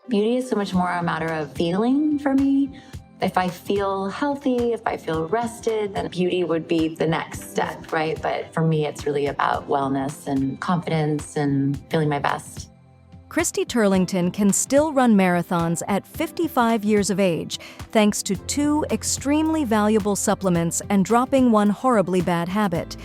Beauty is so much more a matter of feeling for me. If I feel healthy, if I feel rested, then beauty would be the next step, right? But for me, it's really about wellness and confidence and feeling my best. Christy Turlington can still run marathons at 55 years of age, thanks to 2 extremely valuable supplements and dropping one horribly bad habit.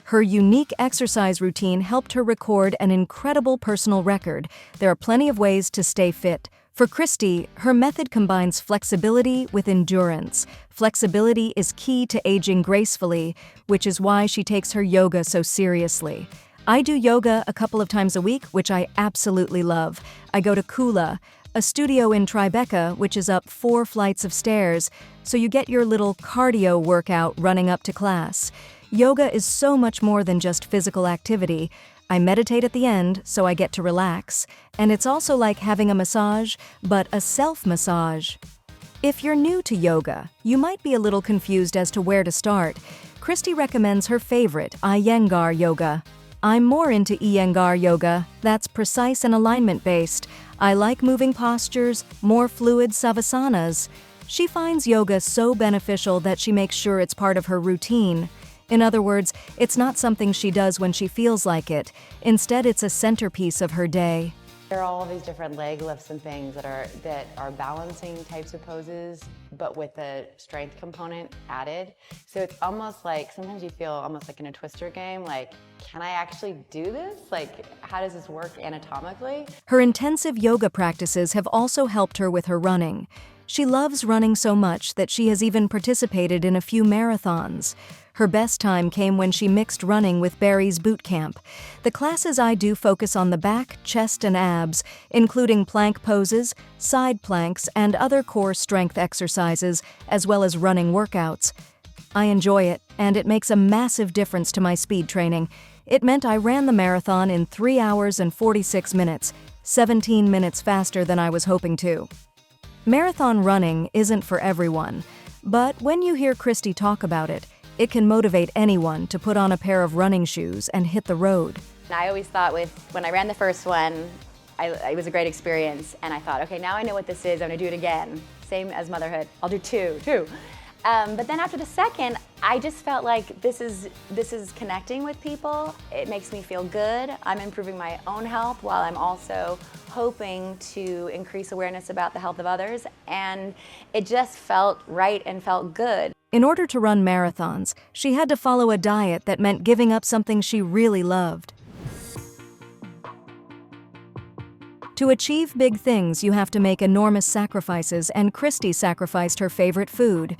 Her unique exercise routine helped her record an incredible personal record. There are plenty of ways to stay fit. For Christy, her method combines flexibility with endurance. Flexibility is key to aging gracefully, which is why she takes her yoga so seriously. I do yoga a couple of times a week, which I absolutely love. I go to Kula, a studio in Tribeca, which is up 4 flights of stairs, so you get your little cardio workout running up to class. Yoga is so much more than just physical activity. I meditate at the end, so I get to relax. And it's also like having a massage, but a self-massage. If you're new to yoga, you might be a little confused as to where to start. Christy recommends her favorite, Iyengar yoga. I'm more into Iyengar yoga. That's precise and alignment-based. I like moving postures, more fluid savasanas. She finds yoga so beneficial that she makes sure it's part of her routine. In other words, it's not something she does when she feels like it. Instead, it's a centerpiece of her day. There are all these different leg lifts and things that are balancing types of poses, but with a strength component added. So it's almost like, sometimes you feel almost like in a twister game, like, can I actually do this? Like, how does this work anatomically? Her intensive yoga practices have also helped her with her running. She loves running so much that she has even participated in a few marathons. Her best time came when she mixed running with Barry's boot camp. The classes I do focus on the back, chest, and abs, including plank poses, side planks, and other core strength exercises, as well as running workouts. I enjoy it, and it makes a massive difference to my speed training. It meant I ran the marathon in 3 hours and 46 minutes, 17 minutes faster than I was hoping to. Marathon running isn't for everyone, but when you hear Christy talk about it, it can motivate anyone to put on a pair of running shoes and hit the road. I always thought when I ran the first one, it was a great experience, and I thought, okay, now I know what this is, I'm gonna do it again. Same as motherhood, I'll do two. But then after the second, I just felt like this is connecting with people. It makes me feel good. I'm improving my own health while I'm also hoping to increase awareness about the health of others, and it just felt right and felt good. In order to run marathons, she had to follow a diet that meant giving up something she really loved. To achieve big things, you have to make enormous sacrifices, and Christy sacrificed her favorite food.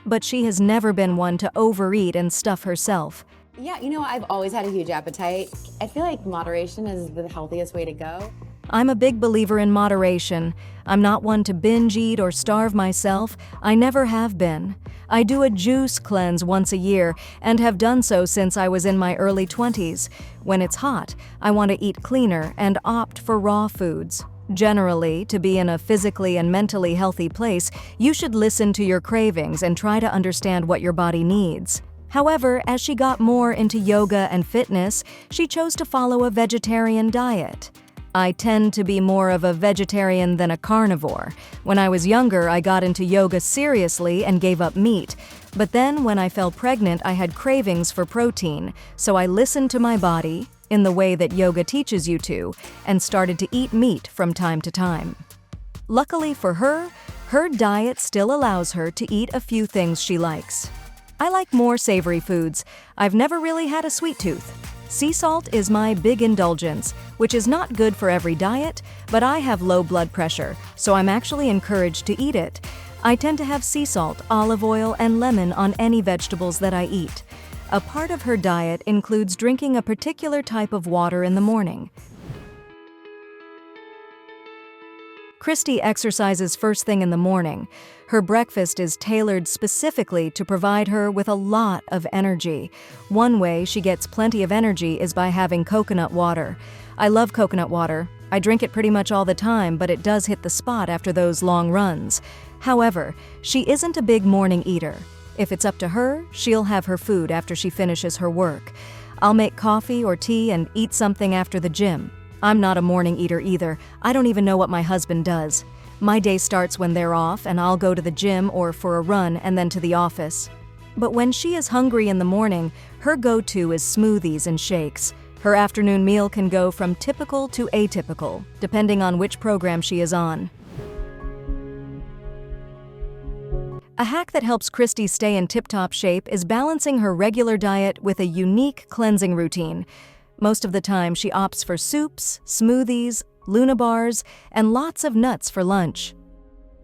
But she has never been one to overeat and stuff herself. Yeah, I've always had a huge appetite. I feel like moderation is the healthiest way to go. I'm a big believer in moderation. I'm not one to binge eat or starve myself. I never have been. I do a juice cleanse once a year and have done so since I was in my early 20s. When it's hot, I want to eat cleaner and opt for raw foods. Generally, to be in a physically and mentally healthy place, you should listen to your cravings and try to understand what your body needs. However, as she got more into yoga and fitness, she chose to follow a vegetarian diet. I tend to be more of a vegetarian than a carnivore. When I was younger, I got into yoga seriously and gave up meat. But then, when I fell pregnant, I had cravings for protein, so I listened to my body, in the way that yoga teaches you to, and started to eat meat from time to time. Luckily for her, her diet still allows her to eat a few things she likes. I like more savory foods. I've never really had a sweet tooth. Sea salt is my big indulgence, which is not good for every diet, but I have low blood pressure, so I'm actually encouraged to eat it. I tend to have sea salt, olive oil, and lemon on any vegetables that I eat. A part of her diet includes drinking a particular type of water in the morning. Christy exercises first thing in the morning. Her breakfast is tailored specifically to provide her with a lot of energy. One way she gets plenty of energy is by having coconut water. I love coconut water. I drink it pretty much all the time, but it does hit the spot after those long runs. However, she isn't a big morning eater. If it's up to her, she'll have her food after she finishes her work. I'll make coffee or tea and eat something after the gym. I'm not a morning eater either. I don't even know what my husband does. My day starts when they're off, and I'll go to the gym or for a run and then to the office. But when she is hungry in the morning, her go-to is smoothies and shakes. Her afternoon meal can go from typical to atypical, depending on which program she is on. A hack that helps Christy stay in tip-top shape is balancing her regular diet with a unique cleansing routine. Most of the time, she opts for soups, smoothies, Luna bars, and lots of nuts for lunch.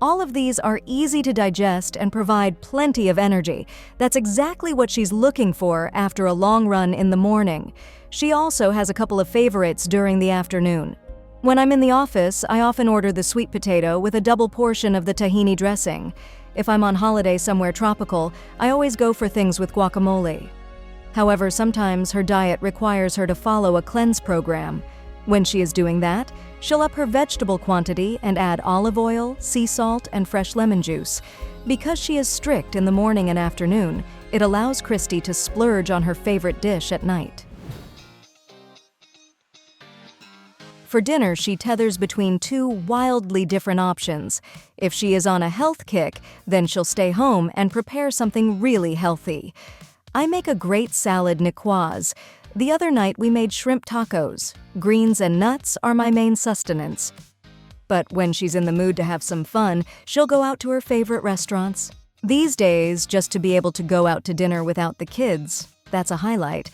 All of these are easy to digest and provide plenty of energy. That's exactly what she's looking for after a long run in the morning. She also has a couple of favorites during the afternoon. When I'm in the office, I often order the sweet potato with a double portion of the tahini dressing. If I'm on holiday somewhere tropical, I always go for things with guacamole. However, sometimes her diet requires her to follow a cleanse program. When she is doing that, she'll up her vegetable quantity and add olive oil, sea salt, and fresh lemon juice. Because she is strict in the morning and afternoon, it allows Christy to splurge on her favorite dish at night. For dinner, she tethers between two wildly different options. If she is on a health kick, then she'll stay home and prepare something really healthy. I make a great salad niçoise. The other night we made shrimp tacos. Greens and nuts are my main sustenance. But when she's in the mood to have some fun, she'll go out to her favorite restaurants. These days, just to be able to go out to dinner without the kids, that's a highlight.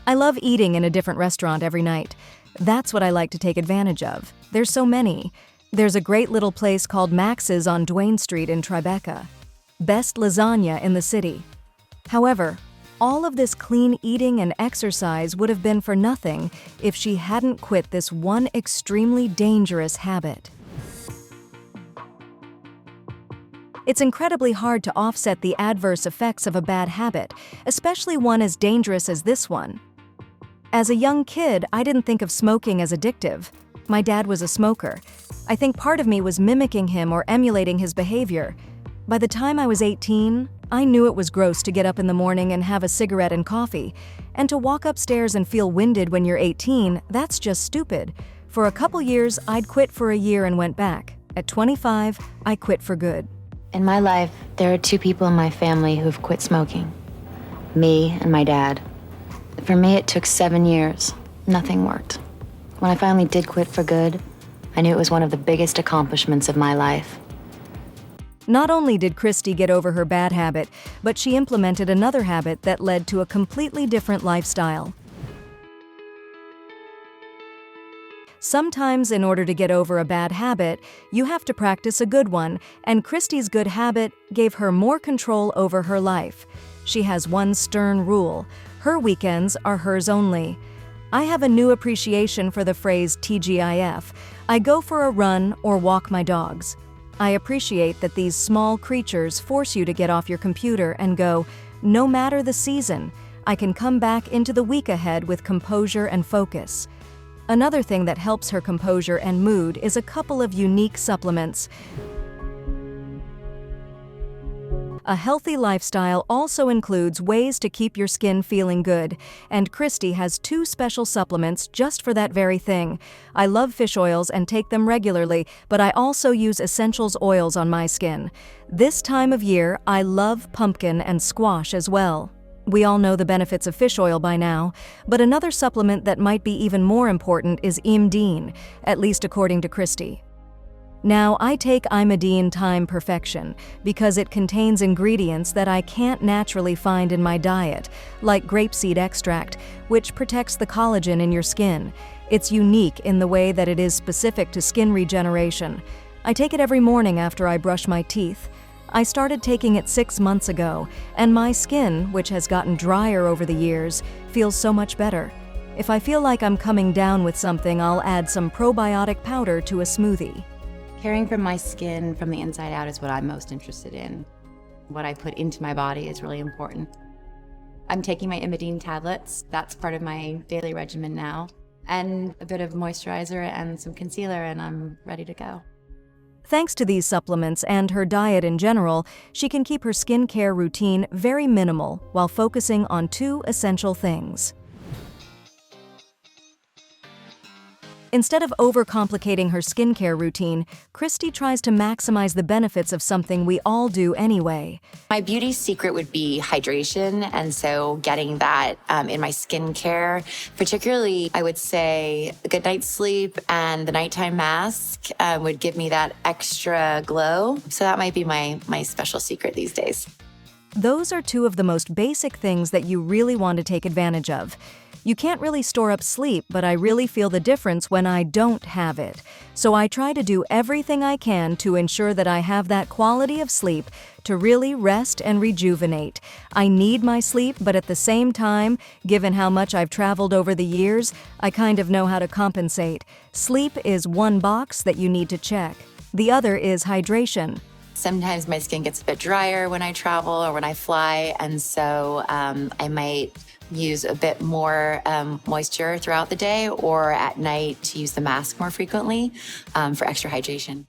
I love eating in a different restaurant every night. That's what I like to take advantage of. There's so many. There's a great little place called Max's on Duane Street in Tribeca. Best lasagna in the city. However, all of this clean eating and exercise would have been for nothing if she hadn't quit this one extremely dangerous habit. It's incredibly hard to offset the adverse effects of a bad habit, especially one as dangerous as this one. As a young kid, I didn't think of smoking as addictive. My dad was a smoker. I think part of me was mimicking him or emulating his behavior. By the time I was 18, I knew it was gross to get up in the morning and have a cigarette and coffee. And to walk upstairs and feel winded when you're 18, that's just stupid. For a couple years, I'd quit for a year and went back. At 25, I quit for good. In my life, there are two people in my family who've quit smoking. Me and my dad. For me, it took 7 years. Nothing worked. When I finally did quit for good, I knew it was one of the biggest accomplishments of my life. Not only did Christy get over her bad habit, but she implemented another habit that led to a completely different lifestyle. Sometimes, in order to get over a bad habit, you have to practice a good one, and Christy's good habit gave her more control over her life. She has one stern rule: her weekends are hers only. I have a new appreciation for the phrase TGIF. I go for a run or walk my dogs. I appreciate that these small creatures force you to get off your computer and go, no matter the season, I can come back into the week ahead with composure and focus. Another thing that helps her composure and mood is a couple of unique supplements. A healthy lifestyle also includes ways to keep your skin feeling good, and Christy has 2 special supplements just for that very thing. I love fish oils and take them regularly, but I also use essentials oils on my skin. This time of year, I love pumpkin and squash as well. We all know the benefits of fish oil by now, but another supplement that might be even more important is Imdeen, at least according to Christy. Now, I take Imdeen Time Perfection because it contains ingredients that I can't naturally find in my diet, like grapeseed extract, which protects the collagen in your skin. It's unique in the way that it is specific to skin regeneration. I take it every morning after I brush my teeth. I started taking it 6 months ago, and my skin, which has gotten drier over the years, feels so much better. If I feel like I'm coming down with something, I'll add some probiotic powder to a smoothie. Caring for my skin from the inside out is what I'm most interested in. What I put into my body is really important. I'm taking my Imdeen tablets. That's part of my daily regimen now. And a bit of moisturizer and some concealer, and I'm ready to go. Thanks to these supplements and her diet in general, she can keep her skincare routine very minimal while focusing on 2 essential things. Instead of overcomplicating her skincare routine, Christy tries to maximize the benefits of something we all do anyway. My beauty secret would be hydration. And so getting that in my skincare, particularly, I would say a good night's sleep and the nighttime mask would give me that extra glow. So that might be my special secret these days. Those are two of the most basic things that you really want to take advantage of. You can't really store up sleep, but I really feel the difference when I don't have it. So I try to do everything I can to ensure that I have that quality of sleep to really rest and rejuvenate. I need my sleep, but at the same time, given how much I've traveled over the years, I kind of know how to compensate. Sleep is one box that you need to check. The other is hydration. Sometimes my skin gets a bit drier when I travel or when I fly, and so I might use a bit more moisture throughout the day or at night to use the mask more frequently for extra hydration.